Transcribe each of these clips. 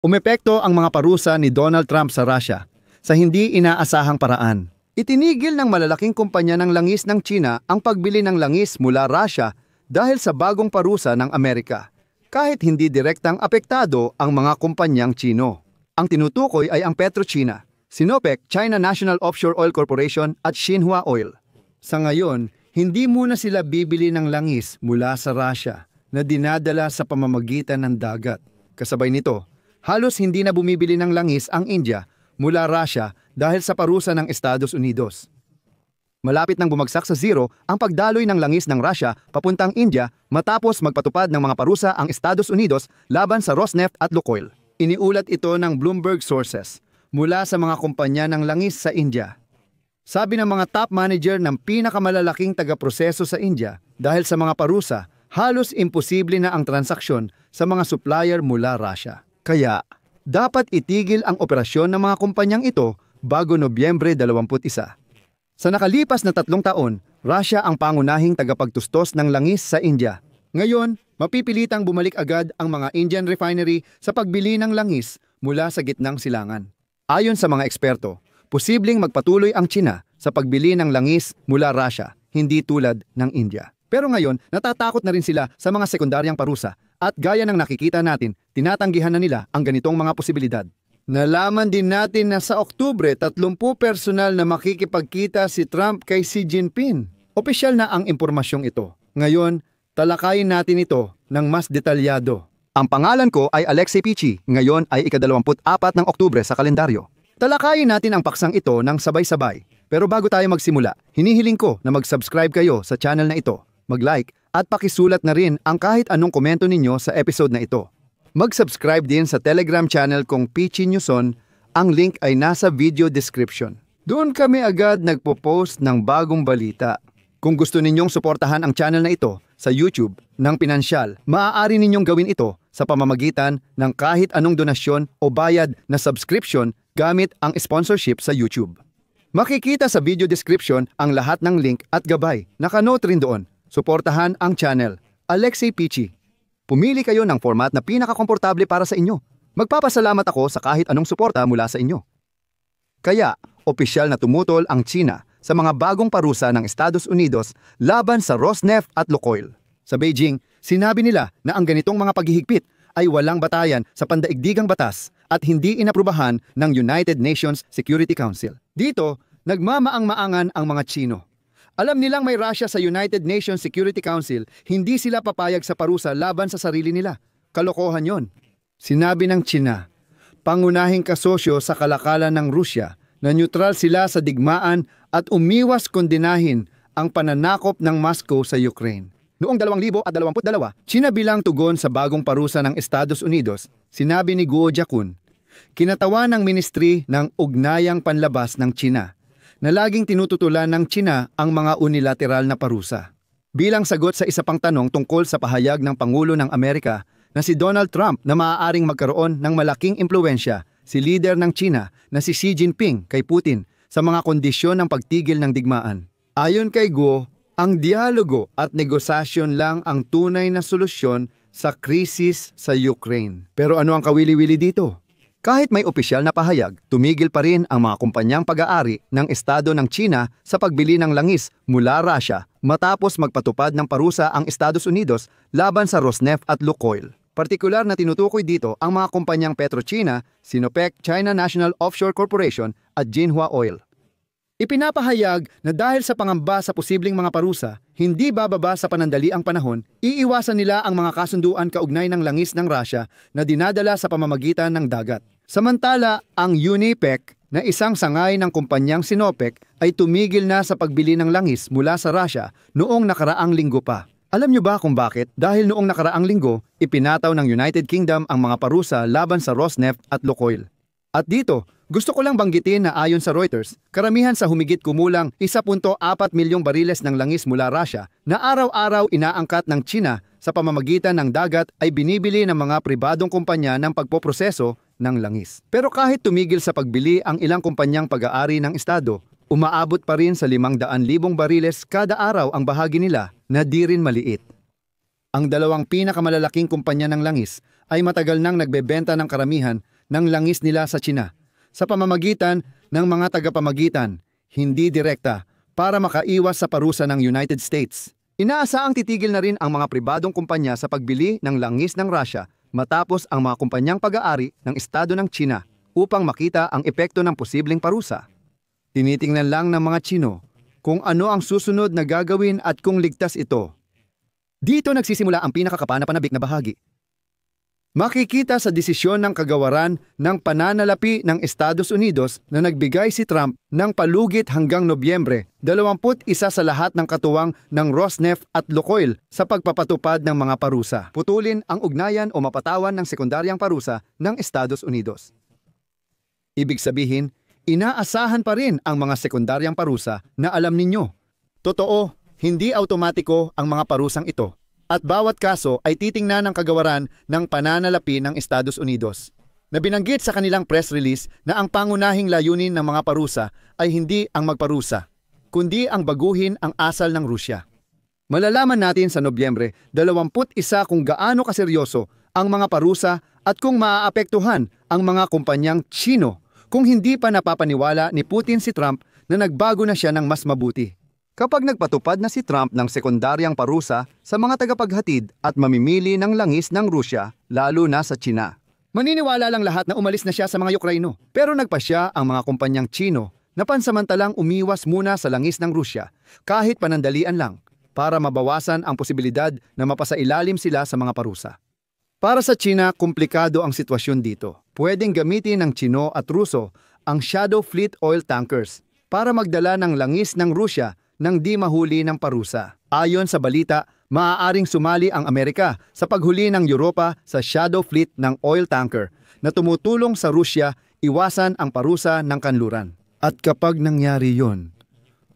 Umepekto ang mga parusa ni Donald Trump sa Russia sa hindi inaasahang paraan. Itinigil ng malalaking kumpanya ng langis ng China ang pagbili ng langis mula Russia dahil sa bagong parusa ng Amerika, kahit hindi direktang apektado ang mga kumpanyang Chino. Ang tinutukoy ay ang PetroChina, Sinopec, China National Offshore Oil Corporation at Xinhua Oil. Sa ngayon, hindi muna sila bibili ng langis mula sa Russia na dinadala sa pamamagitan ng dagat. Kasabay nito, halos hindi na bumibili ng langis ang India mula Russia dahil sa parusa ng Estados Unidos. Malapit nang bumagsak sa zero ang pagdaloy ng langis ng Russia papuntang India matapos magpatupad ng mga parusa ang Estados Unidos laban sa Rosneft at Lukoil. Iniulat ito ng Bloomberg sources mula sa mga kumpanya ng langis sa India. Sabi ng mga top manager ng pinakamalalaking taga-proseso sa India, dahil sa mga parusa, halos imposible na ang transaksyon sa mga supplier mula Russia. Kaya, dapat itigil ang operasyon ng mga kumpanyang ito bago Nobyembre 21. Sa nakalipas na 3 taon, Russia ang pangunahing tagapagtustos ng langis sa India. Ngayon, mapipilitang bumalik agad ang mga Indian refinery sa pagbili ng langis mula sa gitnang silangan. Ayon sa mga eksperto, posibleng magpatuloy ang China sa pagbili ng langis mula Russia, hindi tulad ng India. Pero ngayon, natatakot na rin sila sa mga sekundaryang parusa at gaya ng nakikita natin, tinatanggihan na nila ang ganitong mga posibilidad. Nalaman din natin na sa Oktubre, 30 personal na makikipagkita si Trump kay Xi Jinping. Opisyal na ang impormasyong ito. Ngayon, talakayin natin ito ng mas detalyado. Ang pangalan ko ay Alexei Pichi, ngayon ay ika-24 ng Oktubre sa kalendaryo. Talakayin natin ang paksang ito ng sabay-sabay. Pero bago tayo magsimula, hinihiling ko na mag-subscribe kayo sa channel na ito, mag-like at pakisulat na rin ang kahit anong komento ninyo sa episode na ito. Mag-subscribe din sa Telegram channel kong Pichi Newson, ang link ay nasa video description. Doon kami agad nagpo-post ng bagong balita. Kung gusto ninyong suportahan ang channel na ito sa YouTube ng pinansyal, maaari ninyong gawin ito sa pamamagitan ng kahit anong donasyon o bayad na subscription gamit ang sponsorship sa YouTube. Makikita sa video description ang lahat ng link at gabay. Nakanote rin doon. Suportahan ang channel. Alexei Pichi. Pumili kayo ng format na pinakakomportable para sa inyo. Magpapasalamat ako sa kahit anong suporta mula sa inyo. Kaya, opisyal na tumutol ang China sa mga bagong parusa ng Estados Unidos laban sa Rosneft at Lukoil. Sa Beijing, sinabi nila na ang ganitong mga paghihigpit ay walang batayan sa pandaigdigang batas at hindi inaprubahan ng United Nations Security Council. Dito, nagmamaang-maangan ang mga Chino. Alam nilang may Russia sa United Nations Security Council, hindi sila papayag sa parusa laban sa sarili nila. Kalokohan yon. Sinabi ng China, pangunahing kasosyo sa kalakalan ng Rusya na neutral sila sa digmaan at umiwas kondenahin ang pananakop ng Moscow sa Ukraine. Noong 2022, China bilang tugon sa bagong parusa ng Estados Unidos, sinabi ni Guo Jiakun, kinatawa ng Ministry ng Ugnayang Panlabas ng China na laging tinututulan ng China ang mga unilateral na parusa. Bilang sagot sa isa pang tanong tungkol sa pahayag ng Pangulo ng Amerika na si Donald Trump na maaaring magkaroon ng malaking impluwensya si leader ng China na si Xi Jinping kay Putin sa mga kondisyon ng pagtigil ng digmaan. Ayon kay Guo, ang dialogo at negosasyon lang ang tunay na solusyon sa krisis sa Ukraine. Pero ano ang kawili-wili dito? Kahit may opisyal na pahayag, tumigil pa rin ang mga kumpanyang pag-aari ng Estado ng China sa pagbili ng langis mula Russia matapos magpatupad ng parusa ang Estados Unidos laban sa Rosneft at Lukoil. Partikular na tinutukoy dito ang mga kumpanyang PetroChina, Sinopec, China National Offshore Corporation at Xinhua Oil. Ipinapahayag na dahil sa pangamba sa posibleng mga parusa, hindi bababa sa panandali ang panahon, iiwasan nila ang mga kasunduan kaugnay ng langis ng Russia na dinadala sa pamamagitan ng dagat. Samantala, ang Unipec na isang sangay ng kumpanyang Sinopec ay tumigil na sa pagbili ng langis mula sa Russia noong nakaraang linggo pa. Alam niyo ba kung bakit? Dahil noong nakaraang linggo, ipinataw ng United Kingdom ang mga parusa laban sa Rosneft at Lukoil. At dito, gusto ko lang banggitin na ayon sa Reuters, karamihan sa humigit kumulang 1.4 milyong bariles ng langis mula Russia na araw-araw inaangkat ng China sa pamamagitan ng dagat ay binibili ng mga pribadong kumpanya ng pagpoproseso ng langis. Pero kahit tumigil sa pagbili ang ilang kumpanyang pag-aari ng Estado, umaabot pa rin sa 500,000 bariles kada araw ang bahagi nila na di rin maliit. Ang dalawang pinakamalalaking kumpanya ng langis ay matagal nang nagbebenta ng karamihan ng langis nila sa China sa pamamagitan ng mga tagapamagitan, hindi direkta, para makaiwas sa parusa ng United States. Inaasaang titigil na rin ang mga pribadong kumpanya sa pagbili ng langis ng Russia matapos ang mga kumpanyang pag-aari ng Estado ng China upang makita ang epekto ng posibleng parusa. Tinitingnan lang ng mga Chino kung ano ang susunod na gagawin at kung ligtas ito. Dito nagsisimula ang pinakakapanapanabik na bahagi. Makikita sa desisyon ng kagawaran ng pananalapi ng Estados Unidos na nagbigay si Trump ng palugit hanggang Nobyembre 21 sa lahat ng katuwang ng Rosneft at Lukoil sa pagpapatupad ng mga parusa. Putulin ang ugnayan o mapatawan ng sekundaryang parusa ng Estados Unidos. Ibig sabihin, inaasahan pa rin ang mga sekundaryang parusa na alam ninyo. Totoo, hindi automatiko ang mga parusang ito. At bawat kaso ay titingnan ng kagawaran ng pananalapi ng Estados Unidos, na binanggit sa kanilang press release na ang pangunahing layunin ng mga parusa ay hindi ang magparusa, kundi ang baguhin ang asal ng Rusya. Malalaman natin sa Nobyembre 21 kung gaano kaseryoso ang mga parusa at kung maaapektuhan ang mga kumpanyang Chino kung hindi pa napapaniwala ni Putin si Trump na nagbago na siya ng mas mabuti. Kapag nagpatupad na si Trump ng sekundaryang parusa sa mga tagapaghatid at mamimili ng langis ng Rusya, lalo na sa China. Maniniwala lang lahat na umalis na siya sa mga Ukraino, pero nagpa siya ang mga kumpanyang Chino na pansamantalang umiwas muna sa langis ng Rusya kahit panandalian lang para mabawasan ang posibilidad na mapasailalim sila sa mga parusa. Para sa China, komplikado ang sitwasyon dito. Pwedeng gamitin ng Chino at Ruso ang Shadow Fleet oil tankers para magdala ng langis ng Rusya nang di mahuli ng parusa. Ayon sa balita, maaaring sumali ang Amerika sa paghuli ng Europa sa Shadow Fleet ng oil tanker na tumutulong sa Rusya iwasan ang parusa ng kanluran. At kapag nangyari yon,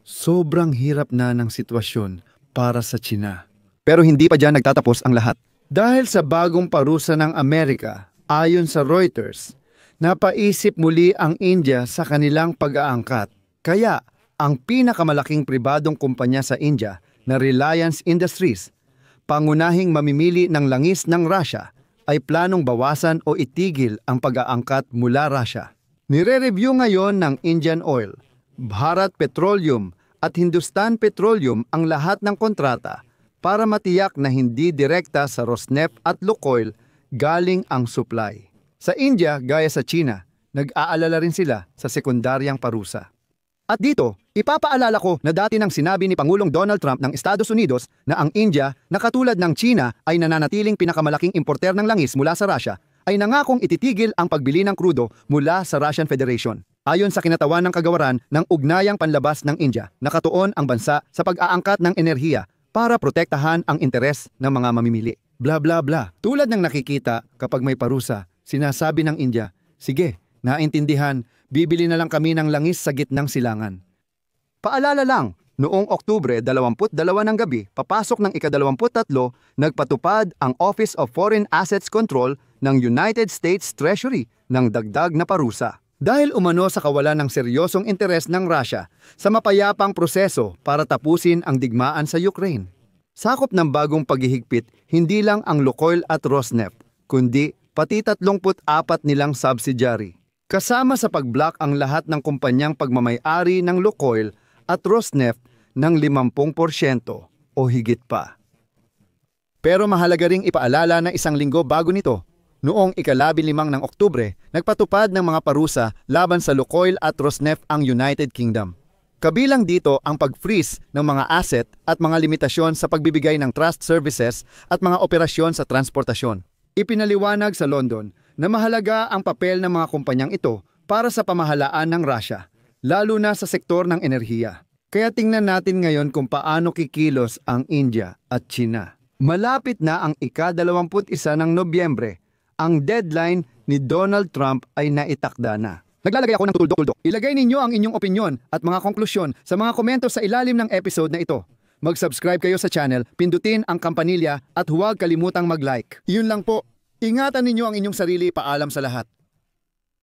sobrang hirap na ng sitwasyon para sa China. Pero hindi pa dyan nagtatapos ang lahat. Dahil sa bagong parusa ng Amerika, ayon sa Reuters, napaisip muli ang India sa kanilang pag-aangkat. Kaya, ang pinakamalaking pribadong kumpanya sa India na Reliance Industries, pangunahing mamimili ng langis ng Russia, ay planong bawasan o itigil ang pag-aangkat mula Russia. Nire-review ngayon ng Indian Oil, Bharat Petroleum at Hindustan Petroleum ang lahat ng kontrata para matiyak na hindi direkta sa Rosneft at Lukoil galing ang supply. Sa India, gaya sa China, nag-aalala rin sila sa sekundaryang parusa. At dito, ipapaalala ko na dati nang sinabi ni Pangulong Donald Trump ng Estados Unidos na ang India, na katulad ng China ay nananatiling pinakamalaking importer ng langis mula sa Russia, ay nangakong ititigil ang pagbili ng krudo mula sa Russian Federation. Ayon sa kinatawan ng kagawaran ng ugnayang panlabas ng India, nakatuon ang bansa sa pag-aangkat ng enerhiya para protektahan ang interes ng mga mamimili. Bla bla bla. Tulad ng nakikita kapag may parusa, sinasabi ng India, sige, naintindihan, bibili na lang kami ng langis sa gitnang silangan. Paalala lang, noong Oktubre 22 ng gabi, papasok ng ika-23, nagpatupad ang Office of Foreign Assets Control ng United States Treasury ng dagdag na parusa. Dahil umano sa kawalan ng seryosong interes ng Russia sa mapayapang proseso para tapusin ang digmaan sa Ukraine. Sakop ng bagong paghihigpit hindi lang ang Lukoil at Rosneft, kundi pati 34 nilang subsidiary. Kasama sa pag-block ang lahat ng kumpanyang pagmamay-ari ng Lukoil at Rosneft ng 50% o higit pa. Pero mahalaga ring ipaalala na isang linggo bago nito, noong ika-15 ng Oktubre, nagpatupad ng mga parusa laban sa Lukoil at Rosneft ang United Kingdom. Kabilang dito ang pag-freeze ng mga asset at mga limitasyon sa pagbibigay ng trust services at mga operasyon sa transportasyon. Ipinaliwanag sa London na mahalaga ang papel ng mga kumpanyang ito para sa pamahalaan ng Russia, lalo na sa sektor ng enerhiya. Kaya tingnan natin ngayon kung paano kikilos ang India at China. Malapit na ang ika-21 ng Nobyembre, ang deadline ni Donald Trump ay naitakda na. Naglalagay ako ng tuldok-tuldok. Ilagay ninyo ang inyong opinyon at mga konklusyon sa mga komento sa ilalim ng episode na ito. Mag-subscribe kayo sa channel, pindutin ang kampanilya at huwag kalimutang mag-like. Yun lang po. Ingatan ninyo ang inyong sarili, paalam sa lahat.